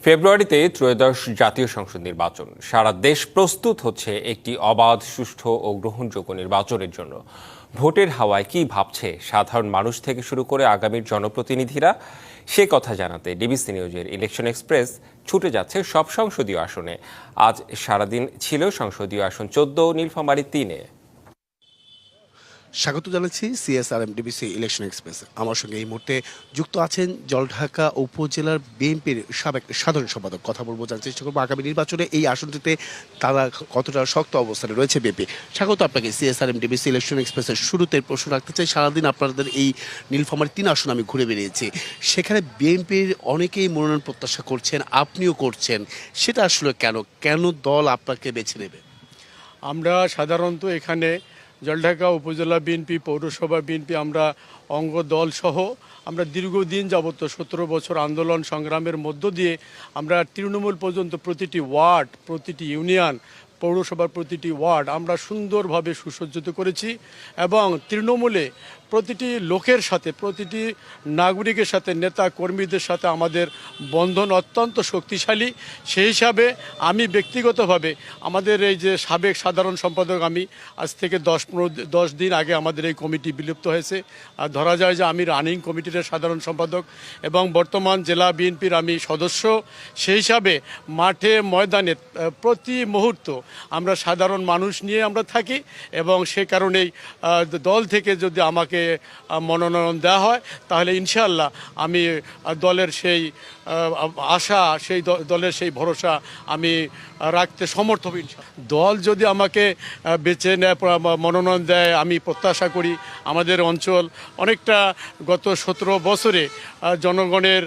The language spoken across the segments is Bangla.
ফেব্রুয়ারিতে ত্রয়োদশ জাতীয় সংসদ নির্বাচন। সারা দেশ প্রস্তুত হচ্ছে একটি অবাধ, সুষ্ঠু ও গ্রহণযোগ্য নির্বাচনের জন্য। ভোটের হাওয়ায় কি ভাবছে সাধারণ মানুষ থেকে শুরু করে আগামীর জনপ্রতিনিধিরা, সে কথা জানাতে ডিবিসি নিউজের ইলেকশন এক্সপ্রেস ছুটে যাচ্ছে সব সংসদীয় আসনে। আজ সারাদিন ছিল সংসদীয় আসন 14 ও নীলফামারী 3-এ। স্বাগত জানাচ্ছি সিএসআরএম ডিবিসি ইলেকশন এক্সপ্রেস। আমার সঙ্গে এই মুহূর্তে যুক্ত আছেন জলঢাকা উপজেলার বিএনপির সাবেক সাধারণ সম্পাদক। কথা বলবো, জানার চেষ্টা করবো আগামী নির্বাচনে এই আসনটিতে তারা কতটা শক্ত অবস্থানে রয়েছে বিএনপি। স্বাগত আপনাকে সিএসআরএম ডিবিসি ইলেকশন এক্সপ্রেসের শুরুতে প্রশ্ন রাখতে চাই। সারাদিন আপনাদের এই নীলফামারী 3 আসন আমি ঘুরে বেরিয়েছি, সেখানে বিএনপির অনেকেই মনোনয়ন প্রত্যাশা করছেন, আপনিও করছেন। সেটা আসলে কেন দল আপনাকে বেছে নেবে? আমরা সাধারণত এখানে জলঢাকা উপজেলা বিএনপি, পৌরসভা বিএনপি, আমরা অঙ্গ দল সহ আমরা দীর্ঘদিন যাবত 17 বছর আন্দোলন সংগ্রামের মধ্য দিয়ে আমরা তৃণমূল পর্যন্ত প্রতিটি ওয়ার্ড, প্রতিটি ইউনিয়ন, পৌরসভার প্রতিটি ওয়ার্ড আমরা সুন্দরভাবে সুসজ্জিত করেছি এবং তৃণমূলে প্রতিটি লোকের সাথে, প্রতিটি নাগরিকের সাথে, নেতা কর্মীদের সাথে আমাদের বন্ধন অত্যন্ত শক্তিশালী। সেই হিসাবে আমি ব্যক্তিগতভাবে আমাদের এই যে সাবেক সাধারণ সম্পাদক, আমি আজ থেকে 10 দিন আগে আমাদের এই কমিটি বিলুপ্ত হয়েছে। আর ধরা যায় যে আমি রানিং কমিটির সাধারণ সম্পাদক এবং বর্তমান জেলা বিএনপির আমি সদস্য। সেই হিসাবে মাঠে ময়দানে প্রতি মুহূর্ত আমরা সাধারণ মানুষ নিয়ে আমরা থাকি এবং সে কারণেই দল থেকে যদি আমাকে মনোনয়ন দেওয়া হয় তাহলে ইনশাআল্লাহ আমি দলের সেই আশা, সেই দলের সেই ভরসা আমি রাখতে সমর্থ হব। দল যদি আমাকে বেছে নেয়, মনোনয়ন দেয়, আমি প্রত্যাশা করি আমাদের অঞ্চল অনেকটা গত 17 বছরে জনগণের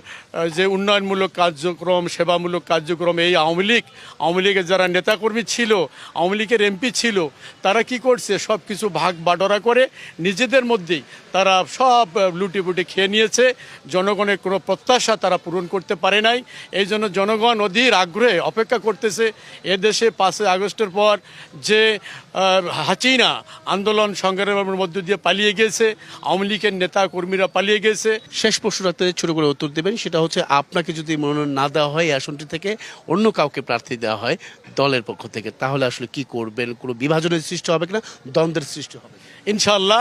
যে উন্নয়নমূলক কার্যক্রম, সেবামূলক কার্যক্রম, এই আওয়ামী লীগের যারা নেতাকর্মী ছিল, আওয়ামী লীগের এমপি ছিল, তারা কি করছে, সব কিছু ভাগ বাটোয়ারা করে নিজেদের মধ্যেই তারা সব লুটিপুটি খেয়ে নিয়েছে। জনগণের কোনো প্রত্যাশা তারা পূরণ করতে পারে নাই। এই জন্য জনগণ অধীর আগ্রহে অপেক্ষা করতেছে এদেশে 5 আগস্টের পর যে হাসিনা আন্দোলন সংগ্রামের মধ্য দিয়ে পালিয়ে গেছে, আওয়ামী লীগের নেতা কর্মীরা পালিয়ে গেছে। শেষ প্রশ্নটাতে ছোট করে উত্তর দেবেন, সেটা হচ্ছে আপনাকে যদি মনোনয়ন না দেওয়া হয় এই আসনটি থেকে, অন্য কাউকে প্রার্থী দেওয়া হয় দলের পক্ষ থেকে, তাহলে আসলে কি করবেন? কোনো বিভাজনের সৃষ্টি হবে কিনা, দ্বন্দ্বের সৃষ্টি হবে? ইনশাআল্লাহ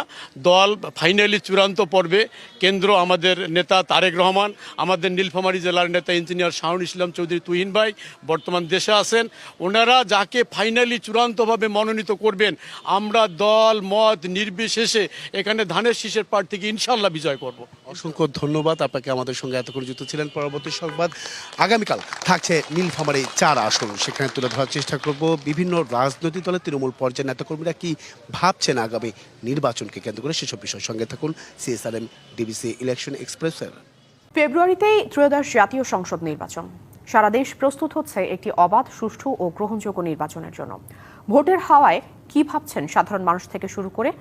দল ফাইনালি চূড়ান্ত পর্বে কেন্দ্র আমাদের নেতা তারেক রহমান, আমাদের নীলফামারী জেলার নেতা ইঞ্জিনিয়ার শাহুল ইসলাম চৌধুরী তুহিন ভাই বর্তমান দেশে আছেন, ওনারা যাকে ফাইনালি চূড়ান্তভাবে মনোনীত করবেন, আমরা দল মত নির্বিশেষে এখানে ধানের শীষের প্রার্থীকে ইনশাআল্লাহ বিজয় করব। অসংখ্য ধন্যবাদ আপনাকে, আমাদের সঙ্গে এতক্ষণ যুক্ত ছিলেন। পরবর্তী সংবাদ আগামীকাল থাকছে নীলফামারী 4 আসন, সেখানে তুলে ধরার চেষ্টা করব বিভিন্ন রাজনৈতিক দলের তৃণমূল পর্যায়ের নেতাকর্মীরা কি ভাবছেন আগামী নির্বাচনকে কেন্দ্র করে। সেসব বিষয়ের সঙ্গে থাকুন সিএসআরএম ডিবিসি ইলেকশন এক্সপ্রেসের। ফেব্রুয়ারিতেই ত্রয়োদশ জাতীয় সংসদ নির্বাচন। সারা দেশ প্রস্তুত হচ্ছে একটি অবাধ, সুষ্ঠু ও গ্রহণযোগ্য নির্বাচনের জন্য। ভোটের হাওয়ায় কি ভাবছেন সাধারণ মানুষ থেকে শুরু করে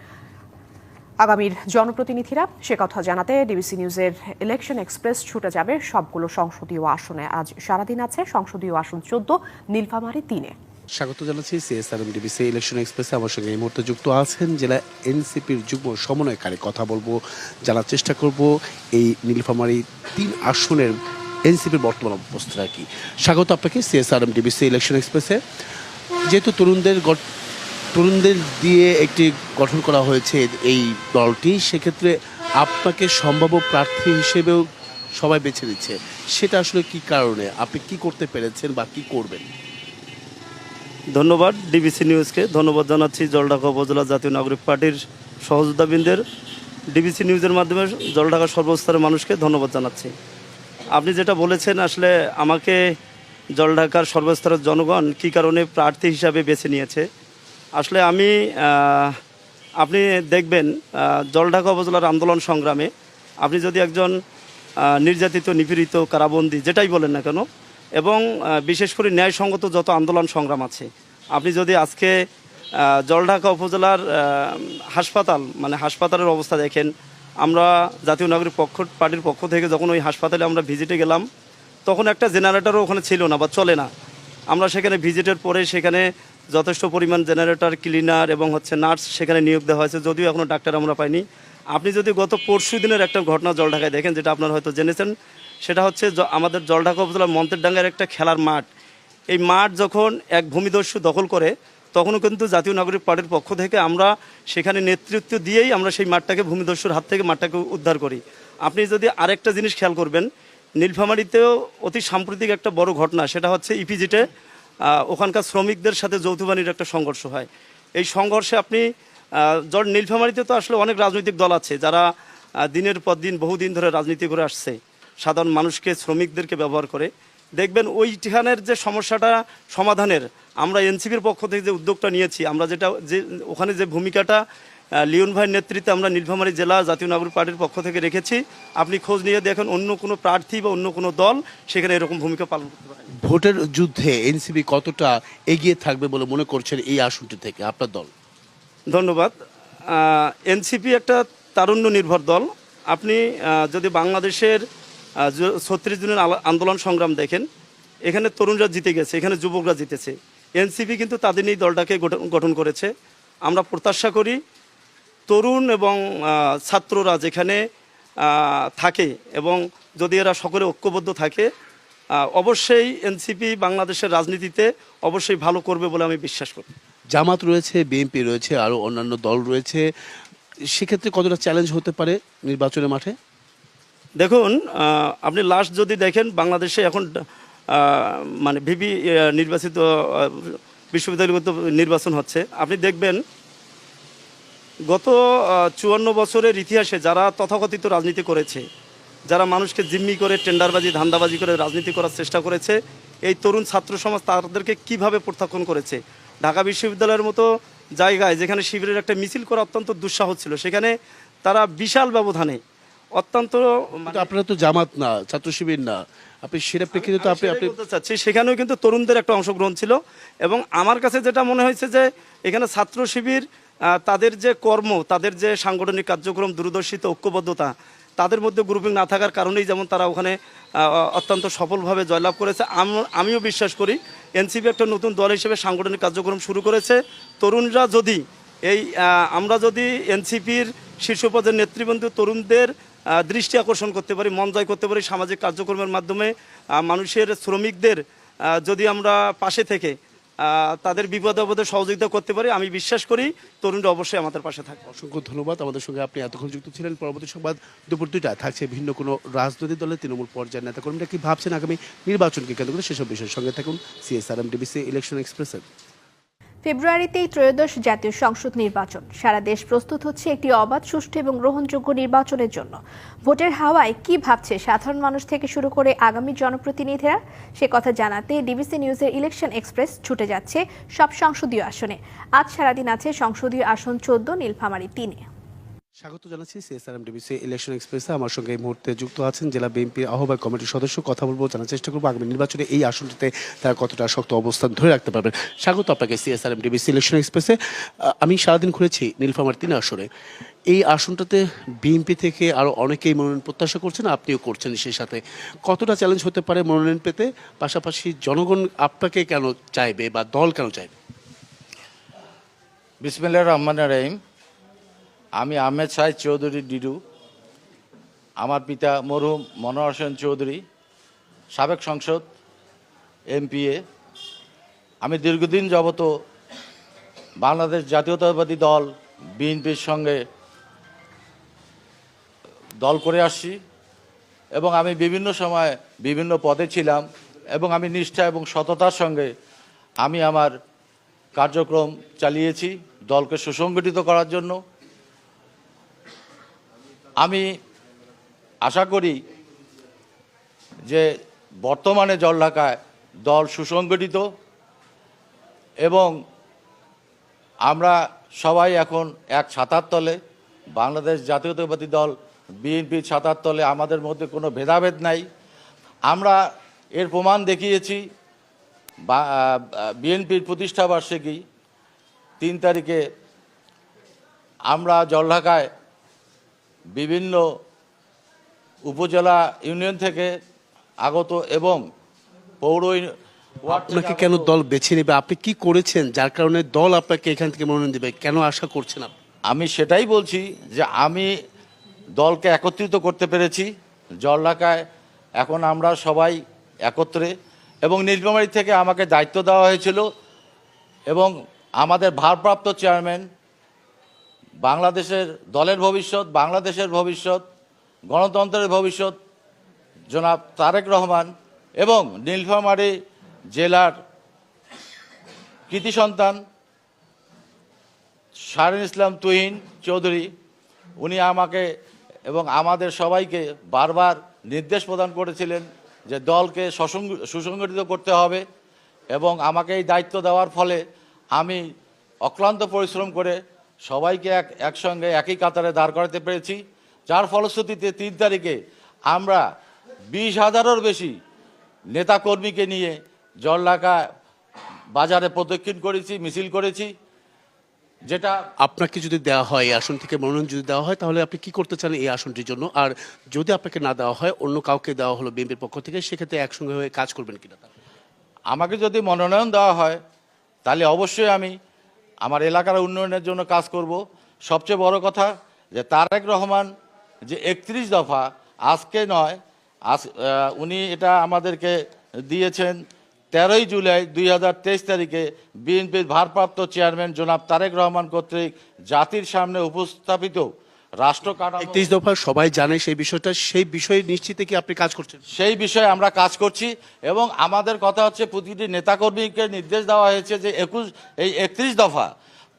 আগামীর জনপ্রতিনিধিরা, সে কথা জানাতে ডিবিসি নিউজের ইলেকশন এক্সপ্রেস ছুটে যাবে সবগুলো সংসদীয় আসনে। আজ সারাদিন আছে সংসদীয় আসন 14, নীলফামারী 3-এ। স্বাগত জানাচ্ছি সিএসআরএম ডিবিসি ইলেকশন এক্সপ্রেসে। আমার সঙ্গে এই মুহূর্তে যুক্ত আছেন জেলা এনসিপির যুগ্ম সমন্বয়কারী। কথা বলবো, জানার চেষ্টা করব এই নীলফামারী 3 আসনের এনসিপির বর্তমান অবস্থা কি। স্বাগত আপনাকে সিএসআরএম ডিবিসি ইলেকশন এক্সপ্রেসে। যেহেতু তরুণদের দিয়ে একটি গঠন করা হয়েছে এই দলটি, সেক্ষেত্রে আপনাকে সম্ভাব্য প্রার্থী হিসেবেও সবাই বেছে নিচ্ছে, সেটা আসলে কি কারণে? আপনি কি করতে পেরেছেন বা কি করবেন? ধন্যবাদ ডিবিসি নিউজকে, ধন্যবাদ জানাচ্ছি জলঢাকা উপজেলা জাতীয় নাগরিক পার্টির সহযোদ্ধাবৃন্দের। ডিবিসি নিউজের মাধ্যমে জলঢাকা সর্বস্তরের মানুষকে ধন্যবাদ জানাচ্ছি। আপনি যেটা বলেছেন, আসলে আমাকে জলঢাকার সর্বস্তরের জনগণ কী কারণে প্রার্থী হিসাবে বেছে নিয়েছে, আসলে আপনি দেখবেন জলঢাকা উপজেলার আন্দোলন সংগ্রামে আপনি যদি একজন নির্যাতিত, নিপীড়িত, কারাবন্দী, যেটাই বলেন না কেন, এবং বিশেষ করে ন্যায়সঙ্গত যত আন্দোলন সংগ্রাম আছে, আপনি যদি আজকে জলঢাকা উপজেলার হাসপাতালের অবস্থা দেখেন, আমরা জাতীয় নাগরিক পার্টির পক্ষ থেকে যখন ওই হাসপাতালে আমরা ভিজিটে গেলাম, তখন একটা জেনারেটরও ওখানে ছিল না বা চলে না। আমরা সেখানে ভিজিটের পরে সেখানে যথেষ্ট পরিমাণ জেনারেটর, ক্লিনার এবং নার্স সেখানে নিয়োগ দেওয়া হয়েছে, যদিও এখনও ডাক্তার আমরা পাইনি। আপনি যদি গত পরশু দিনের একটা ঘটনা জলঢাকায় দেখেন, যেটা আপনারা হয়তো জেনেছেন, সেটা হচ্ছে আমাদের জলঢাকা উপজেলার মন্তেরডাঙ্গার একটা খেলার মাঠ। এই মাঠ যখন এক ভূমিদস্যু দখল করে, তখনও কিন্তু জাতীয় নাগরিক পার্টির পক্ষ থেকে আমরা সেখানে নেতৃত্ব দিয়েই আমরা সেই মাঠটাকে ভূমিদস্যুর হাত থেকে মাঠটাকে উদ্ধার করি। আপনি যদি আরেকটা জিনিস খেয়াল করবেন, নীলফামারীতেও অতি সাম্প্রতিক একটা বড় ঘটনা, সেটা হচ্ছে ইপিজিটে ওখানকার শ্রমিকদের সাথে যৌথ বাহিনীর একটা সংঘর্ষ হয়। এই সংঘর্ষে আপনি নীলফামারীতে তো আসলে অনেক রাজনৈতিক দল আছে যারা দিনের পর দিন বহুদিন ধরে রাজনীতি করে আসছে, সাধারণ মানুষকে শ্রমিকদেরকে ব্যবহার করে। দেখবেন ওই ঠিকানের যে সমস্যাটা সমাধানের আমরা এনসিপির পক্ষ থেকে যে উদ্যোগটা নিয়েছি, আমরা যে ওখানে যে ভূমিকাটা লিওন ভাইয়ের নেতৃত্বে আমরা নীলফামারী জেলা জাতীয় নাগরিক পার্টির পক্ষ থেকে রেখেছি, আপনি খোঁজ নিয়ে দেখেন অন্য কোনো প্রার্থী বা অন্য কোনো দল সেখানে এরকম ভূমিকা পালন করতে পারে। ভোটের যুদ্ধে এনসিপি কতটা এগিয়ে থাকবে বলে মনে করছেন এই আসনটি থেকে আপনার দল? ধন্যবাদ। এনসিপি একটা তারুণ্য নির্ভর দল। আপনি যদি বাংলাদেশের 36 দিনের আন্দোলন সংগ্রাম দেখেন, এখানে তরুণরা জিতে গেছে, এখানে যুবকরা জিতেছে। এনসিপি কিন্তু তাদের নিয়ে দলটাকে গঠন করেছে। আমরা প্রত্যাশা করি তরুণ এবং ছাত্ররা যেখানে থাকে এবং যদি এরা সকলে ঐক্যবদ্ধ থাকে, অবশ্যই এনসিপি বাংলাদেশের রাজনীতিতে অবশ্যই ভালো করবে বলে আমি বিশ্বাস করি। জামাত রয়েছে, বিএনপি রয়েছে, আরও অন্যান্য দল রয়েছে, সেক্ষেত্রে কতটা চ্যালেঞ্জ হতে পারে নির্বাচনের মাঠে? দেখুন, আপনি লাস্ট যদি দেখেন, বাংলাদেশে এখন মানে ভিপি নির্বাচিত বিশ্ববিদ্যালয়গত নির্বাচন হচ্ছে। আপনি দেখবেন গত 54 বছরের ইতিহাসে যারা তথাকথিত রাজনীতি করেছে, যারা মানুষকে জিম্মি করে টেন্ডারবাজি ধান্দাবাজি করে রাজনীতি করার চেষ্টা করেছে, এই তরুণ ছাত্র সমাজ তাদেরকে কিভাবে প্রত্যাখ্যান করেছে। ঢাকা বিশ্ববিদ্যালয়ের মতো জায়গায় যেখানে শিবিরের একটা মিছিল করা অত্যন্ত দুঃসাহস ছিল, সেখানে তারা বিশাল ব্যবধানে অত্যন্ত আপনারা তো জামাত না, ছাত্র শিবির না, আপনি সেটা প্রেক্ষিতে তো আপনি বলতে চাচ্ছি সেখানেও কিন্তু তরুণদের একটা অংশগ্রহণ ছিল। এবং আমার কাছে যেটা মনে হয়েছে যে এখানে ছাত্র শিবির তাদের যে কর্ম, তাদের যে সাংগঠনিক কার্যক্রম, দূরদর্শিতা, ঐক্যবদ্ধতা, তাদের মধ্যে গ্রুপিং না থাকার কারণেই যেমন তারা ওখানে অত্যন্ত সফলভাবে জয়লাভ করেছে। আমিও বিশ্বাস করি এনসিপি একটা নতুন দল হিসেবে সাংগঠনিক কার্যক্রম শুরু করেছে। তরুণরা যদি আমরা যদি এনসিপির শীর্ষ পদের নেতৃবৃন্দ তরুণদের দৃষ্টি আকর্ষণ করতে পারি, মন জয় করতে পারি সামাজিক কার্যক্রমের মাধ্যমে, মানুষের শ্রমিকদের যদি আমরা পাশে থেকে তাদের বিপদে আপদে সহযোগিতা করতে পারি, আমি বিশ্বাস করি তরুণরা অবশ্যই আমাদের পাশে থাকবে। অসংখ্য ধন্যবাদ আমাদের সঙ্গে আপনি এতক্ষণ যুক্ত ছিলেন। পরবর্তী সংবাদ দুপুর 2টায় থাকছে ভিন্ন কোনো রাজনৈতিক দলের তৃণমূল পর্যায়ের নেতাকর্মীরা কি ভাবছেন আগামী নির্বাচনকে কেন্দ্র করে, সেসব বিষয়ের সঙ্গে থাকুন সিএসআরএম ডিবিসি ইলেকশন এক্সপ্রেসের। ফেব্রুয়ারিতেই ত্রয়োদশ জাতীয় সংসদ নির্বাচন। সারা দেশ প্রস্তুত হচ্ছে একটি অবাধ, সুষ্ঠু এবং গ্রহণযোগ্য নির্বাচনের জন্য। ভোটের হাওয়ায় কি ভাবছে সাধারণ মানুষ থেকে শুরু করে আগামী জনপ্রতিনিধিরা, সে কথা জানাতে ডিবিসি নিউজের ইলেকশন এক্সপ্রেস ছুটে যাচ্ছে সব সংসদীয় আসনে। আজ সারাদিন আছে সংসদীয় আসন 14, নীলফামারী 3-এ। স্বাগত জানাচ্ছি সিএসআরএম ডিবিসি ইলেকশন এক্সপ্রেসে। আমার সঙ্গে এই মুহূর্তে যুক্ত আছেন জেলা বিএনপির আহ্বায়ক কমিটির সদস্য। কথা বলবো, জানার চেষ্টা করবো আগামী নির্বাচনে এই আসনটিতে তারা কতটা শক্ত অবস্থান ধরে রাখতে পারবেন। স্বাগত আপনাকে সিএসআরএম ডিবিসি ইলেকশন এক্সপ্রেসে। আমি সারাদিন ঘুরেছি নীলফামারী 3 আসনে। এই আসনটাতে বিএনপি থেকে আরও অনেকেই মনোনয়ন প্রত্যাশা করছেন, আপনিও করছেন। সেই সাথে কতটা চ্যালেঞ্জ হতে পারে মনোনয়ন পেতে, পাশাপাশি জনগণ আপনাকে কেন চাইবে বা দল কেন চাইবে? বিসমিল্লাহির রহমানির রহিম। আমি আহমেদ শাহ চৌধুরী ডিডু। আমার পিতা মরহুম মনোহর হোসেন চৌধুরী, সাবেক সংসদ এমপিএ। আমি দীর্ঘদিন যাবত বাংলাদেশ জাতীয়তাবাদী দল বিএনপির সঙ্গে দল করে আসছি এবং আমি বিভিন্ন সময় বিভিন্ন পদে ছিলাম এবং আমি নিষ্ঠা এবং সততার সঙ্গে আমি আমার কার্যক্রম চালিয়েছি দলকে সুসংগঠিত করার জন্য। আমি আশা করি যে বর্তমানে জলঢাকায় দল সুসংগঠিত এবং আমরা সবাই এখন এক ছাতার তলে, বাংলাদেশ জাতীয়তাবাদী দল বিএনপির ছাতার তলে, আমাদের মধ্যে কোনো ভেদাভেদ নাই। আমরা এর প্রমাণ দেখিয়েছি বিএনপির প্রতিষ্ঠাবার্ষিকী 3 তারিখে আমরা জলঢাকায় বিভিন্ন উপজেলা ইউনিয়ন থেকে আগত এবং পৌর আপনাকে কেন দল বেছে নেবে? আপনি কি করেছেন যার কারণে দল আপনাকে এখান থেকে মনোনয়ন দেবে? কেন আশা করছেন আপনি? আমি সেটাই বলছি যে আমি দলকে একত্রিত করতে পেরেছি। জলঢাকায় এখন আমরা সবাই একত্রে, এবং নীলফামারী থেকে আমাকে দায়িত্ব দেওয়া হয়েছিল, এবং আমাদের ভারপ্রাপ্ত চেয়ারম্যান, বাংলাদেশের দলের ভবিষ্যৎ, বাংলাদেশের ভবিষ্যৎ, গণতন্ত্রের ভবিষ্যৎ জনাব তারেক রহমান এবং নীলফামারী জেলার কৃতি সন্তান শাহরিন ইসলাম তুহিন চৌধুরী, উনি আমাকে এবং আমাদের সবাইকে বারবার নির্দেশ প্রদান করেছিলেন যে দলকে সুসংগঠিত করতে হবে, এবং আমাকে এই দায়িত্ব দেওয়ার ফলে আমি অক্লান্ত পরিশ্রম করে সবাইকে একসঙ্গে একই কাতারে দাঁড় করাতে পেরেছি, যার ফলশ্রুতিতে 3 তারিখে আমরা 20,000-এরও বেশি নেতাকর্মীকে নিয়ে জলঢাকা বাজারে প্রদক্ষিণ করেছি, মিছিল করেছি। যেটা আপনাকে যদি দেওয়া হয়, এই আসন থেকে মনোনয়ন যদি দেওয়া হয়, তাহলে আপনি কি করতে চান এই আসনটির জন্য? আর যদি আপনাকে না দেওয়া হয়, অন্য কাউকে দেওয়া হলো বিএনপির পক্ষ থেকে, সেক্ষেত্রে একসঙ্গে হয়ে কাজ করবেন কিনা? আমাকে যদি মনোনয়ন দেওয়া হয় তাহলে অবশ্যই আমি আমার এলাকার উন্নয়নের জন্য কাজ করব। সবচেয়ে বড় কথা যে তারেক রহমান যে 31 দফা আজকে নয়, উনি এটা আমাদেরকে দিয়েছেন 13ই জুলাই 2023 তারিখে বিএনপির ভারপ্রাপ্ত চেয়ারম্যান জনাব তারেক রহমান কর্তৃক জাতির সামনে উপস্থাপিত রাষ্ট্র কাঠামো। 31 দফা সবাই জানে সেই বিষয়টা, সেই বিষয়ে নিশ্চিত কি আপনি কাজ করছেন? সেই বিষয়ে আমরা কাজ করছি, এবং আমাদের কথা হচ্ছে প্রতিটি নেতাকর্মীকে নির্দেশ দেওয়া হয়েছে যে 31 দফা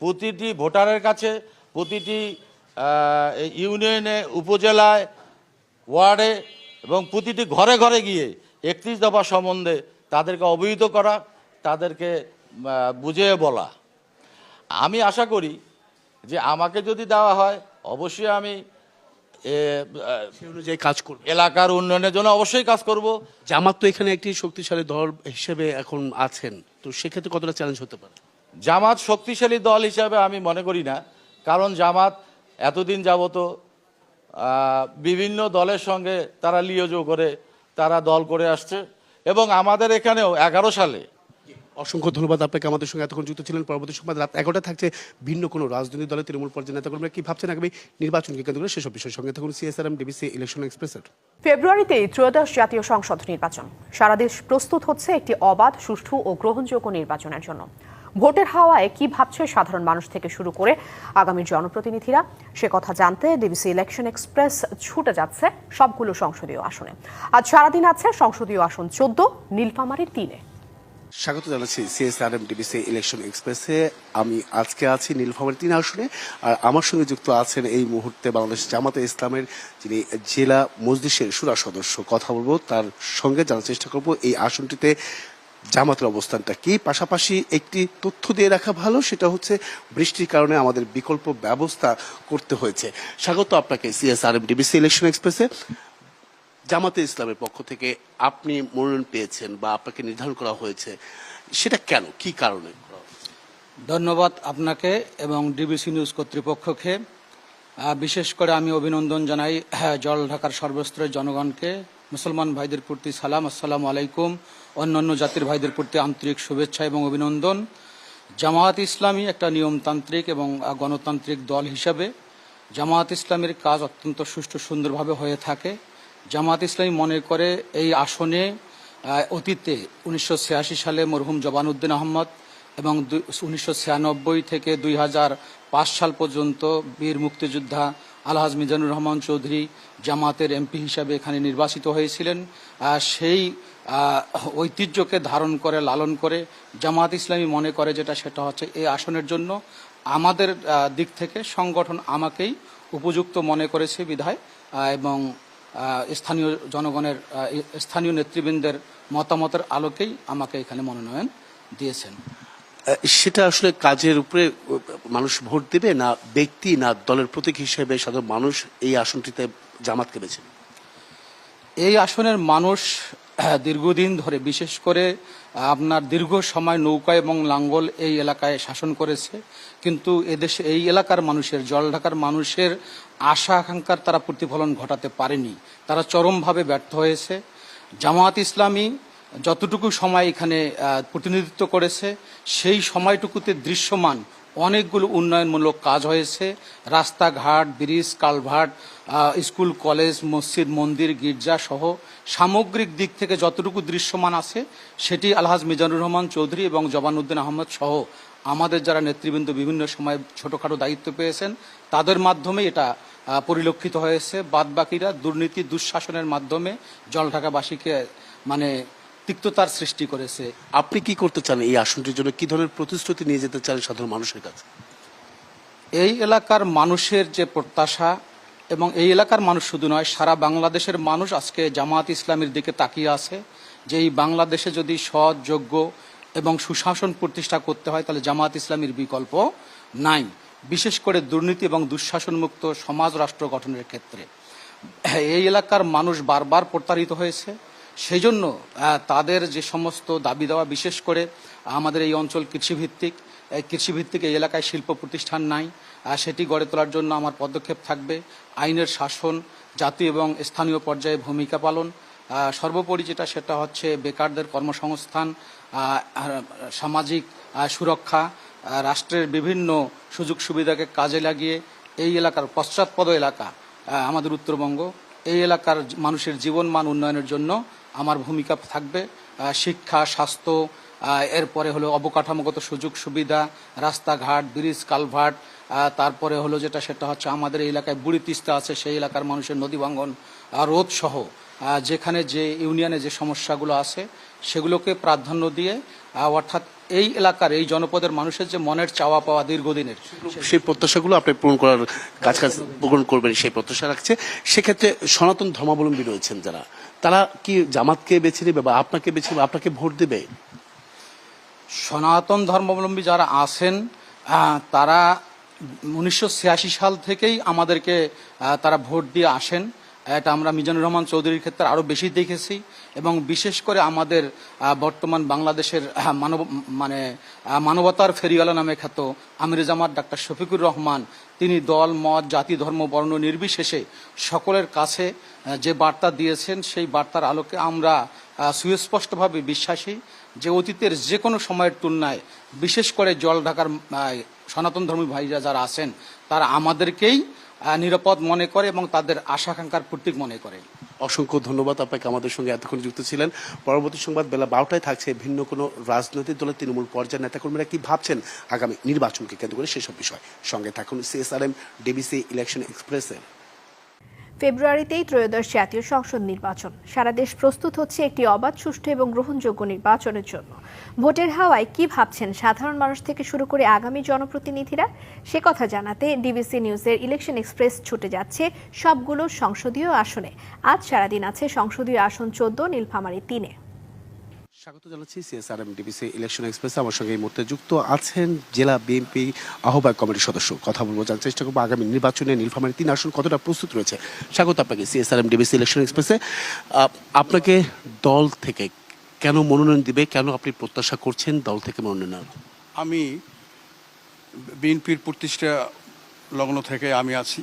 প্রতিটি ভোটারের কাছে, প্রতিটি ইউনিয়নে, উপজেলায়, ওয়ার্ডে এবং প্রতিটি ঘরে ঘরে গিয়ে 31 দফা সম্বন্ধে তাদেরকে অবহিত করা, তাদেরকে বুঝিয়ে বলা। আমি আশা করি যে আমাকে যদি দেওয়া হয় অবশ্যই আমি সেই অনুযায়ী কাজ করব। এলাকার উন্নয়নের জন্য অবশ্যই কাজ করব। জামাত তো এখানে একটি শক্তিশালী দল হিসেবে এখন আছেন, তো সেক্ষেত্রে কতটা চ্যালেঞ্জ হতে পারে? জামাত শক্তিশালী দল হিসাবে আমি মনে করি না, কারণ জামাত এতদিন যাবত বিভিন্ন দলের সঙ্গে তারা লিয়াজোগ করে তারা দল করে আসছে, এবং আমাদের এখানেও 11 সালে। অসংখ্য ধন্যবাদ আপনাকে, আমাদের সঙ্গে এতক্ষণ যুক্ত ছিলেন। পরবর্তী সময় রাত 11টা থাকছে ভিন্ন কোনো রাজনৈতিক দলের তৃণমূল পর্যায়ে নেতাকর্মীরা কি ভাবছেন আগামী নির্বাচনকে কেন্দ্র করে, সেসব বিষয়ের সঙ্গে থাকুন সিএসআরএম ডিবিসি ইলেকশন এক্সপ্রেসের। ফেব্রুয়ারিতে ত্রয়োদশ জাতীয় সংসদ নির্বাচন। সারা দেশ প্রস্তুত হচ্ছে একটি অবাধ, সুষ্ঠু ও গ্রহণযোগ্য নির্বাচনের জন্য। ভোটের হাওয়ায় কি ভাবছে সাধারণ মানুষ থেকে শুরু করে আগামী জনপ্রতিনিধিরা, সে কথা জানতে ডিবিসি ইলেকশন এক্সপ্রেস ছুটে যাচ্ছে সবগুলো সংসদীয় আসনে। আজ সারাদিন আছে সংসদীয় আসন 14, নীলফামারীর 3-এ। স্বাগত জানাচ্ছি সিএসআরএম ডিবিসি ইলেকশন এক্সপ্রেসে। আমি আজকে আছি নীলফামারী 3 আসনে, আর আমার সঙ্গে যুক্ত আছেন এই মুহূর্তে বাংলাদেশ জামাতে ইসলামের যিনি জেলা মজলিসের শুরা সদস্য। কথা বলবো তার সঙ্গে, জানার চেষ্টা করব এই আসনটিতে জামাতের অবস্থানটা কি। পাশাপাশি একটি তথ্য দিয়ে রাখা ভালো, সেটা হচ্ছে বৃষ্টির কারণে আমাদের বিকল্প ব্যবস্থা করতে হয়েছে। স্বাগত আপনাকে সিএসআরএম ডিবিসি ইলেকশন এক্সপ্রেসে। জামাতে ইসলামের পক্ষ থেকে আপনি মনোনয়ন পেয়েছেন বা আপনাকে নির্ধারণ করা হয়েছে, সেটা কেন, কি কারণে? ধন্যবাদ আপনাকে এবং ডিবিসি নিউজ কর্তৃপক্ষকে। বিশেষ করে আমি অভিনন্দন জানাই জলঢাকার সর্বস্তরের জনগণকে। মুসলমান ভাইদের প্রতি সালাম, আসসালামু আলাইকুম। অন্যান্য জাতির ভাইদের প্রতি আন্তরিক শুভেচ্ছা এবং অভিনন্দন। জামায়াত ইসলামী একটা নিয়মতান্ত্রিক এবং গণতান্ত্রিক দল হিসাবে জামায়াত ইসলামের কাজ অত্যন্ত সুষ্ঠু সুন্দরভাবে হয়ে থাকে। জামায়াত ইসলামী মনে করে এই আসনে অতীতে 1986 সালে মরহুম জবানউদ্দিন আহমদ এবং 1996 থেকে 2005 সাল পর্যন্ত বীর মুক্তিযোদ্ধা আলহাজ মিজানুর রহমান চৌধুরী জামাতের এমপি হিসাবে এখানে নির্বাচিত হয়েছিলেন। সেই ঐতিহ্যকে ধারণ করে, লালন করে জামায়াত ইসলামী মনে করে সেটা হচ্ছে এই আসনের জন্য আমাদের দিক থেকে সংগঠন আমাকেই উপযুক্ত মনে করেছে বিধায় এবং স্থানীয় জনগণের, স্থানীয় নেতৃবৃন্দের মতামতের আলোকেই আমাকে এখানে মনোনয়ন দিয়েছেন। সেটা আসলে কাজের উপরে মানুষ ভোট দেবে, না ব্যক্তি, না দলের প্রতীক হিসেবে সাধারণ মানুষ এই আসনটিতে জামাতকে বেছে? এই আসনের মানুষ দীর্ঘদিন ধরে, বিশেষ করে আপনার দীর্ঘ সময় নৌকা এবং লাঙ্গল এই এলাকায় শাসন করেছে, কিন্তু এদেশে এই এলাকার মানুষের, জলঢাকার মানুষের আশা আকাঙ্ক্ষার তারা প্রতিফলন ঘটাতে পারেনি। তারা চরমভাবে ব্যর্থ হয়েছে। জামায়াত ইসলামী যতটুকু সময় এখানে প্রতিনিধিত্ব করেছে সেই সময়টুকুতে দৃশ্যমান অনেকগুলো উন্নয়নমূলক কাজ হয়েছে। রাস্তাঘাট, ব্রিজ, কালভার্ট, স্কুল, কলেজ, মসজিদ, মন্দির, গির্জা সহ সামগ্রিক দিক থেকে যতটুকু দৃশ্যমান আছে সেটি আলহাজ মিজানুর রহমান চৌধুরী এবং জবানউদ্দিন আহমদ সহ আমাদের যারা নেতৃবৃন্দ বিভিন্ন সময় ছোটোখাটো দায়িত্ব পেয়েছেন তাদের মাধ্যমে এটা পরিলক্ষিত হয়েছে। বাদবাকিরা দুর্নীতি দুঃশাসনের মাধ্যমে জলঢাকাবাসীকে মানে তিক্ততার সৃষ্টি করেছে। আপনি কি করতে চান এই আসনটির জন্য? কি ধরনের প্রতিশ্রুতি নিয়ে যেতে চান সাধারণ মানুষের কাছে? এই এলাকার মানুষের যে প্রত্যাশা, এবং এই এলাকার মানুষ শুধু নয়, সারা বাংলাদেশের মানুষ আজকে জামায়াত ইসলামীর দিকে তাকিয়ে আছে যে এই বাংলাদেশে যদি সৎ, যোগ্য এবং সুশাসন প্রতিষ্ঠা করতে হয় তাহলে জামায়াত ইসলামীর বিকল্প নাই, বিশেষ করে দুর্নীতি এবং দুঃশাসনমুক্ত সমাজ রাষ্ট্র গঠনের ক্ষেত্রে। এই এলাকার মানুষ বারবার প্রতারিত হয়েছে, সেই জন্য তাদের যে সমস্ত দাবি দেওয়া, বিশেষ করে আমাদের এই অঞ্চল কৃষিভিত্তিক এই এলাকায় শিল্প প্রতিষ্ঠান নাই, সেটি গড়ে তোলার জন্য আমার পদক্ষেপ থাকবে। আইনের শাসন, জাতীয় এবং স্থানীয় পর্যায়ে ভূমিকা পালন, সর্বোপরি যেটা সেটা হচ্ছে বেকারদের কর্মসংস্থান, সামাজিক সুরক্ষা, রাষ্ট্রের বিভিন্ন সুযোগ সুবিধাকে কাজে লাগিয়ে এই এলাকার পশ্চাৎপদ এলাকা আমাদের উত্তরবঙ্গ, এই এলাকার মানুষের জীবনমান উন্নয়নের জন্য আমার ভূমিকা থাকবে। শিক্ষা, স্বাস্থ্য, এরপরে হলো অবকাঠামোগত সুযোগ সুবিধা, রাস্তাঘাট, ব্রিজ, কালভার্ট, তারপরে হলো যেটা সেটা হচ্ছে আমাদের এই এলাকায় বুড়ি তিস্তা আছে, সেই এলাকার মানুষের নদী ভাঙ্গন রোধ সহ যেখানে যে ইউনিয়নে যে সমস্যাগুলো আছে সেগুলোকে প্রাধান্য দিয়ে, অর্থাৎ এই এলাকার এই জনপদের মানুষের যে মনের চাওয়া পাওয়া দীর্ঘদিনের, সেই প্রত্যাশাগুলো আপনি পূরণ করবেন সেই প্রত্যাশা রাখছে। সেক্ষেত্রে সনাতন ধর্মাবলম্বী রয়েছেন যারা, তারা কি জামাতকে বেছে নেবে বা আপনাকে বেছে নেবে, আপনাকে ভোট দেবে? সনাতন ধর্মাবলম্বী যারা আছেন তারা 1986 সাল থেকেই আমাদেরকে তারা ভোট দিয়ে আসেন। এটা আমরা মিজানুর রহমান চৌধুরীর ক্ষেত্রে আরও বেশি দেখেছি, এবং বিশেষ করে আমাদের বর্তমান বাংলাদেশের মানবতার ফেরিওয়ালা নামে খ্যাত আমির জামাত ডাক্তার শফিকুর রহমান, তিনি দল, মত, জাতি, ধর্ম, বর্ণ নির্বিশেষে সকলের কাছে যে বার্তা দিয়েছেন সেই বার্তার আলোকে আমরা সুস্পষ্টভাবে বিশ্বাসী যে অতীতের যে কোনো সময়ের তুলনায় বিশেষ করে জলঢাকার সনাতন ধর্মী ভাইরা যারা আছেন তারা আমাদেরকেই নিরাপদ মনে করে এবং তাদের আশা আকাঙ্ক্ষার প্রতীক মনে করে। অসংখ্য ধন্যবাদ আপনাকে, আমাদের সঙ্গে এতক্ষণ যুক্ত ছিলেন। পরবর্তী সংবাদ বেলা 12টায় থাকছে ভিন্ন কোনো রাজনৈতিক দলের তৃণমূল পর্যায়ের নেতাকর্মীরা কি ভাবছেন আগামী নির্বাচনকে কেন্দ্র করে সেসব বিষয়। সঙ্গে থাকুন CSRM ডিবিসি ইলেকশন এক্সপ্রেসের। ফেব্রুয়ারিতেই ত্রয়োদশ জাতীয় সংসদ নির্বাচন। সারা দেশ প্রস্তুত হচ্ছে একটি অবাধ, সুষ্ঠু এবং গ্রহণযোগ্য নির্বাচনের জন্য। ভোটের হাওয়ায় কি ভাবছেন সাধারণ মানুষ থেকে শুরু করে আগামী জনপ্রতিনিধিরা, সে কথা জানাতে ডিবিসি নিউজের ইলেকশন এক্সপ্রেস ছুটে যাচ্ছে সবগুলো সংসদীয় আসনে। আজ সারাদিন আছে সংসদীয় আসন 14, নীলফামারী 3-এ। স্বাগত জানাচ্ছি CSRM ডিবিসি ইলেকশন এক্সপ্রেস। আমার সঙ্গে এই মুহূর্তে যুক্ত আছেন জেলা বিএনপি আহ্বায়ক কমিটির সদস্য। কথা বলবো, জানার চেষ্টা করবো আগামী নির্বাচনে নীলফামারী 3 আসন কতটা প্রস্তুত রয়েছে। স্বাগত আপনাকে CSRM ডিবিসি ইলেকশন এক্সপ্রেসে। আপনাকে দল থেকে কেন মনোনয়ন দিবে, কেন আপনি প্রত্যাশা করছেন দল থেকে মনোনয়ন? আমি বিএনপির প্রতিষ্ঠা লগ্ন থেকে আমি আছি,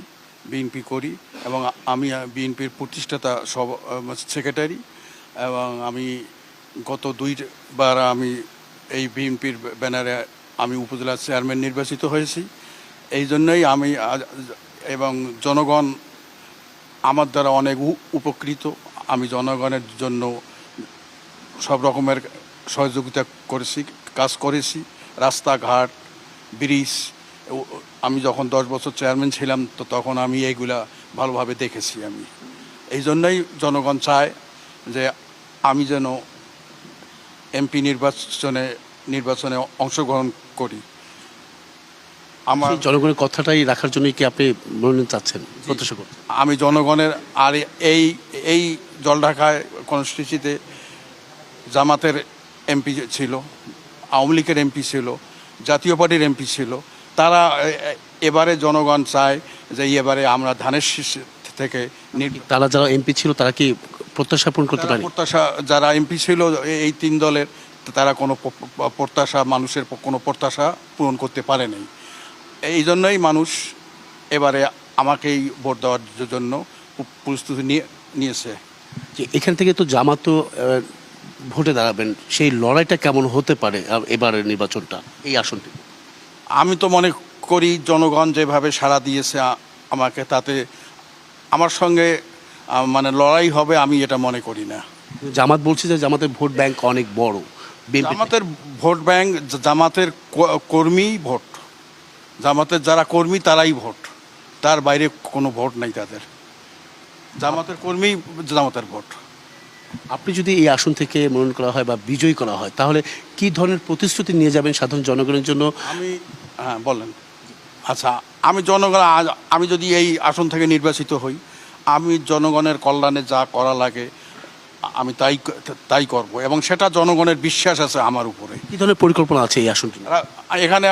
বিএনপি করি, এবং আমি বিএনপির প্রতিষ্ঠাতা সেক্রেটারি, এবং আমি গত 2বার আমি এই বিএনপির ব্যানারে আমি উপজেলা চেয়ারম্যান নির্বাচিত হয়েছি। এই জন্যই আমি এবং জনগণ আমার দ্বারা অনেক উপকৃত। আমি জনগণের জন্য সব রকমের সহযোগিতা করেছি, কাজ করেছি, রাস্তাঘাট, ব্রিজ। আমি যখন 10 বছর চেয়ারম্যান ছিলাম তো তখন আমি এইগুলা ভালোভাবে দেখেছি। আমি এই জন্যই জনগণ চায় যে আমি যেন এমপি নির্বাচনে অংশগ্রহণ করি। আমার জনগণের কথাটাই রাখার জন্য কি আপনি মনোনয়ন চাচ্ছেন, প্রত্যাশা করছেন? আমি জনগণের, আর এই জলঢাকায় কনস্টিটিউন্সিতে জামাতের এমপি ছিল, আওয়ামী লীগের এমপি ছিল, জাতীয় পার্টির এমপি ছিল। তারা এবারে জনগণ চায় যে এবারে আমরা ধানের শীষ থেকে তারা যারা এমপি ছিল তারা কি প্রত্যাশা পূরণ করতে পারে? প্রত্যাশা যারা এমপি ছিল এই 3 দলের, তারা কোনো প্রত্যাশা, মানুষের কোনো প্রত্যাশা পূরণ করতে পারে নাই। এই জন্যই মানুষ এবারে আমাকেই ভোট দেওয়ার জন্য প্রস্তুতি নিয়েছে। যে এখান থেকে তো জামাত ভোটে দাঁড়াবেন, সেই লড়াইটা কেমন হতে পারে এবারের নির্বাচনটা এই আসনটি? আমি তো মনে করি জনগণ যেভাবে সাড়া দিয়েছে আমাকে, তাতে আমার সঙ্গে মানে লড়াই হবে আমি এটা মনে করি না। জামাত বলছে যে জামাতের ভোট ব্যাংক অনেক বড়। বিএনপি জামাতের ভোট ব্যাংক, জামাতের কর্মী ভোট, জামাতের যারা কর্মী তারাই ভোট, তার বাইরে কোনো ভোট নাই তাদের। জামাতের কর্মী, জামাতের ভোট। আপনি যদি এই আসন থেকে মনোনয়ন করা হয় বা বিজয়ী করা হয়, তাহলে কি ধরনের প্রতিশ্রুতি নিয়ে যাবেন সাধারণ জনগণের জন্য? আমি হ্যাঁ বলেন। আচ্ছা, আমি যদি এই আসন থেকে নির্বাচিত হই, আমি জনগণের কল্যাণে যা করা লাগে আমি তাই করব, এবং সেটা জনগণের বিশ্বাস আছে আমার উপরে। কি ধরনের পরিকল্পনা আছে এই আসনটি? এখানে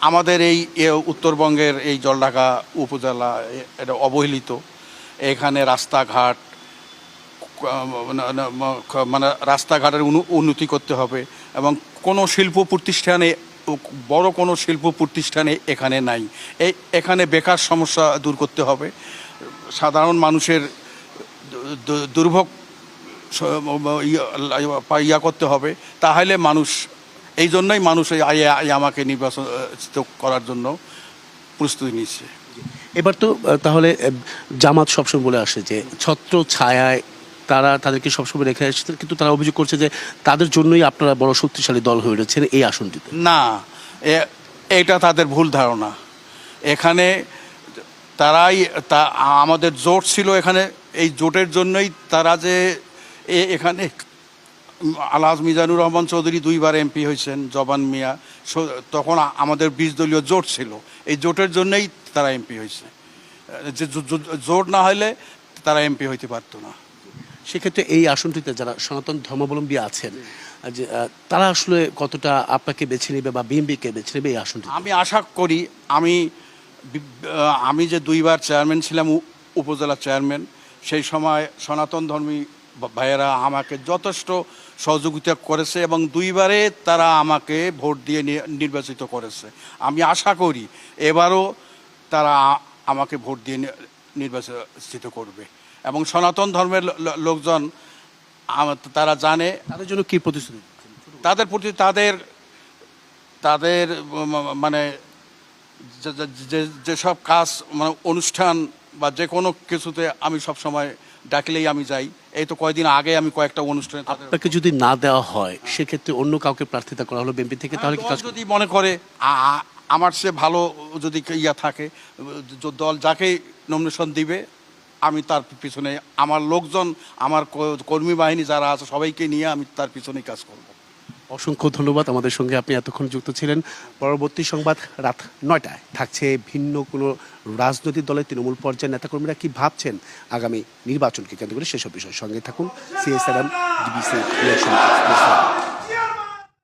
আমাদের এই উত্তরবঙ্গের এই জলঢাকা উপজেলা এটা অবহেলিত। এখানে রাস্তাঘাট, মানে রাস্তাঘাটের উন্নতি করতে হবে, এবং কোনো শিল্প প্রতিষ্ঠানে, বড় কোনো শিল্প প্রতিষ্ঠানে এখানে নাই। এখানে বেকার সমস্যা দূর করতে হবে, সাধারণ মানুষের দুর্ভোগ ইয়া করতে হবে। তাহলে মানুষ, এই জন্যই মানুষ আমাকে নির্বাচিত করার জন্য প্রস্তুতি নিচ্ছে। এবার তো তাহলে জামাত সবসময় বলে আসে যে ছত্র ছায়ায় তারা তাদেরকে সবসময় রেখে আসছে, কিন্তু তারা অভিযোগ করছে যে তাদের জন্যই আপনারা বড় শক্তিশালী দল হয়ে উঠেছেন এই আসনটিতে। না, এটা তাদের ভুল ধারণা। এখানে আমাদের জোট ছিল এখানে, এই জোটের জন্যই তারা যে এখানে আলহাজ মিজানুর রহমান চৌধুরী 2 বার এমপি হয়েছেন, জবান মিয়া, তখন আমাদের 20 দলীয় জোট ছিল। এই জোটের জন্যই তারা এমপি হয়েছে, যে জোট না হলে তারা এমপি হইতে পারতো না। সেক্ষেত্রে এই আসনটিতে যারা সনাতন ধর্মাবলম্বী আছেন, যে তারা আসলে কতটা আপনাকে বেছে নেবে বা বিএনপিকে বেছে নেবে এই আসনটি? আমি আশা করি, আমি যে 2 বার চেয়ারম্যান ছিলাম, উপজেলা চেয়ারম্যান, সেই সময় সনাতন ধর্মী ভাইয়েরা আমাকে যথেষ্ট সহযোগিতা করেছে, এবং 2 বারে তারা আমাকে ভোট দিয়ে নির্বাচিত করেছে। আমি আশা করি এবারও তারা আমাকে ভোট দিয়ে নির্বাচিত করবে, এবং সনাতন ধর্মের লোকজন তারা জানে তাদের জন্য কি প্রতিশ্রুতি? তাদের প্রতি তাদের মানে যেসব কাজ, মানে অনুষ্ঠান বা যে কোনো কিছুতে আমি সব সময় ডাকলেই আমি যাই। এই তো কয়েকদিন আগে আমি কয়েকটা অনুষ্ঠানে। আপনাকে যদি না দেওয়া হয়, সেক্ষেত্রে অন্য কাউকে প্রার্থিতা করা হলো বিএনপি থেকে, তাহলে কি কাজ? যদি মনে করে আমার সে ভালো যদি ইয়া থাকে, দল যাকে নমিনেশন দিবে আমি তার পিছনে, আমার লোকজন, আমার কর্মী বাহিনী যারা আছে সবাইকে নিয়ে আমি তার পিছনেই কাজ করব। অসংখ্য ধন্যবাদ, আমাদের সঙ্গে আপনি এতক্ষণ যুক্ত ছিলেন। পরবর্তী সংবাদ রাত 9টায় থাকছে। ভিন্ন কোনো রাজনৈতিক দলের তৃণমূল পর্যায়ের নেতাকর্মীরা কি ভাবছেন আগামী নির্বাচনকে কেন্দ্র করে, সেসব বিষয়ের সঙ্গে থাকুন। CSRM, DBC election express.